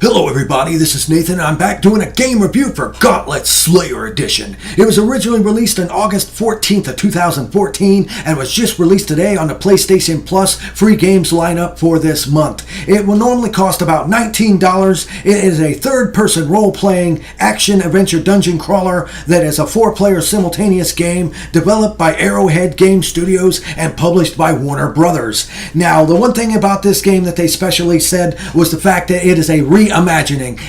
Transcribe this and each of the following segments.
Hello everybody, this is Nathan. I'm back doing a game review for Gauntlet Slayer Edition. It was originally released on August 14th of 2014 and was just released today on the PlayStation Plus free games lineup for this month. It will normally cost about $19. It is a third-person role-playing action-adventure dungeon crawler that is a 4-player simultaneous game developed by Arrowhead Game Studios and published by Warner Brothers. Now, the one thing about this game that they specially said was the fact that it is a reimagining.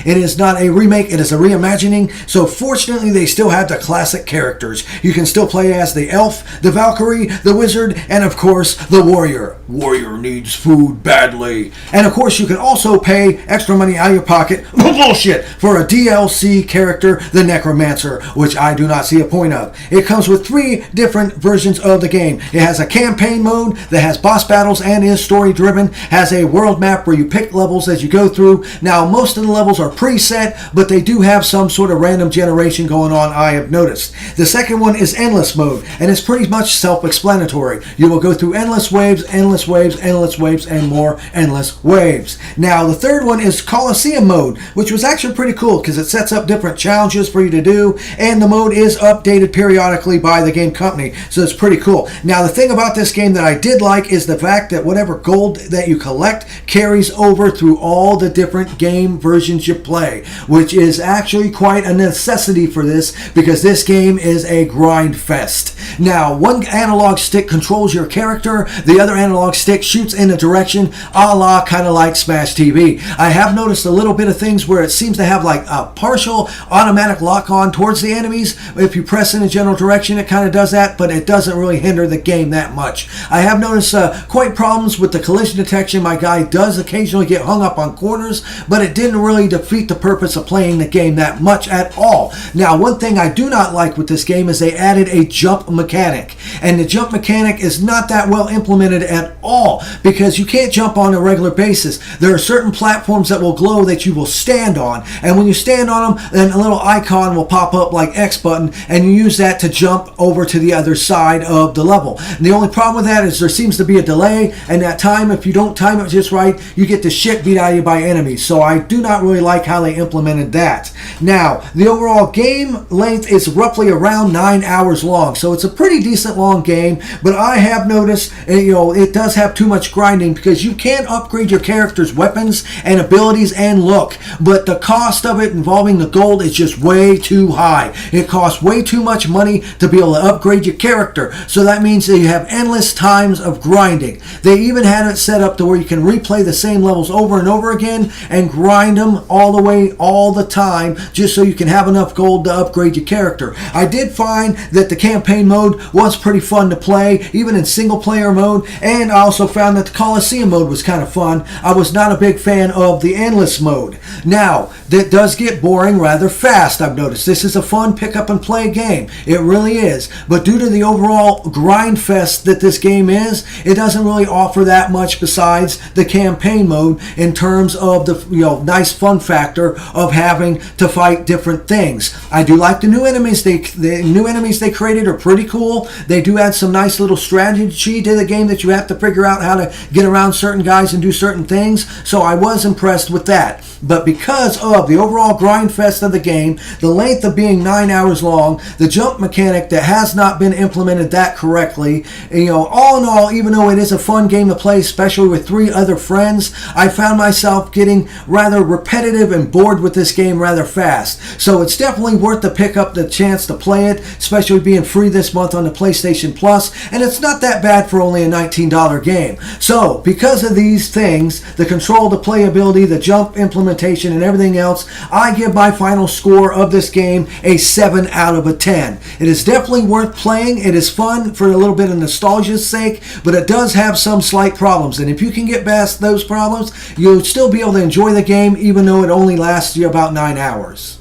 It is not a remake, it is a reimagining. So fortunately, they still have the classic characters. You can still play as the elf, the Valkyrie, the wizard, and of course, the warrior. Warrior needs food badly. And of course, you can also pay extra money out of your pocket, bullshit, for a DLC character, the Necromancer, which I do not see a point of. It comes with 3 different versions of the game. It has a campaign mode that has boss battles and is story driven, has a world map where you pick levels as you go through. Now, most of the levels are preset, but they do have some sort of random generation going on, I have noticed. The second one is endless mode, and it's pretty much self-explanatory. You will go through endless waves, endless waves, endless waves, and more endless waves. Now, the third one is Coliseum Mode, which was actually pretty cool because it sets up different challenges for you to do, and the mode is updated periodically by the game company, so it's pretty cool. Now, the thing about this game that I did like is the fact that whatever gold that you collect carries over through all the different game versions you play, which is actually quite a necessity for this because this game is a grind fest. Now, one analog stick controls your character, the other analog stick shoots in a direction, a la kind of like Smash TV. I have noticed a little bit of things where it seems to have like a partial automatic lock-on towards the enemies. If you press in a general direction, it kind of does that, but it doesn't really hinder the game that much. I have noticed quite problems with the collision detection. My guy does occasionally get hung up on corners, but it didn't really defeat the purpose of playing the game that much at all. Now, one thing I do not like with this game is they added a jump mechanic, and the jump mechanic is not that well implemented at all because you can't jump on a regular basis. There are certain platforms that will glow that you will stand on, and when you stand on them, then a little icon will pop up like X button, and you use that to jump over to the other side of the level. And the only problem with that is there seems to be a delay, and that time, if you don't time it just right, you get the shit beat out of you by enemies. So I do not really like how they implemented that. Now, the overall game length is roughly around 9 hours long, so it's a pretty decent long game, but I have noticed, it does have too much grinding because you can upgrade your character's weapons and abilities and look, but the cost of it involving the gold is just way too high. It costs way too much money to be able to upgrade your character, so that means that you have endless times of grinding. They even had it set up to where you can replay the same levels over and over again and grind them all the way, all the time, just so you can have enough gold to upgrade your character. I did find that the campaign mode was pretty fun to play, even in single player mode, and I also found that the Coliseum mode was kind of fun. I was not a big fan of the endless mode. Now, that does get boring rather fast, I've noticed. This is a fun pick up and play game. It really is. But due to the overall grind fest that this game is, it doesn't really offer that much besides the campaign mode in terms of the nice fun factor of having to fight different things. I do like the new enemies. The new enemies they created are pretty cool. They do add some nice little strategy to the game that you have to figure out how to get around certain guys and do certain things. So I was impressed with that. But because of the overall grind fest of the game, the length of being 9 hours long, the jump mechanic that has not been implemented that correctly, all in all, even though it is a fun game to play, especially with 3 other friends, I found myself getting rather repetitive and bored with this game rather fast. So it's definitely worth to pick up the chance to play it, especially being free this month on the PlayStation Plus, and it's not that bad for only a $19 game. So, because of these things, the control, the playability, the jump implementation, and everything else, I give my final score of this game a 7 out of 10. It is definitely worth playing. It is fun for a little bit of nostalgia's sake, but it does have some slight problems, and if you can get past those problems, you'll still be able to enjoy the game even though it only lasts you about 9 hours.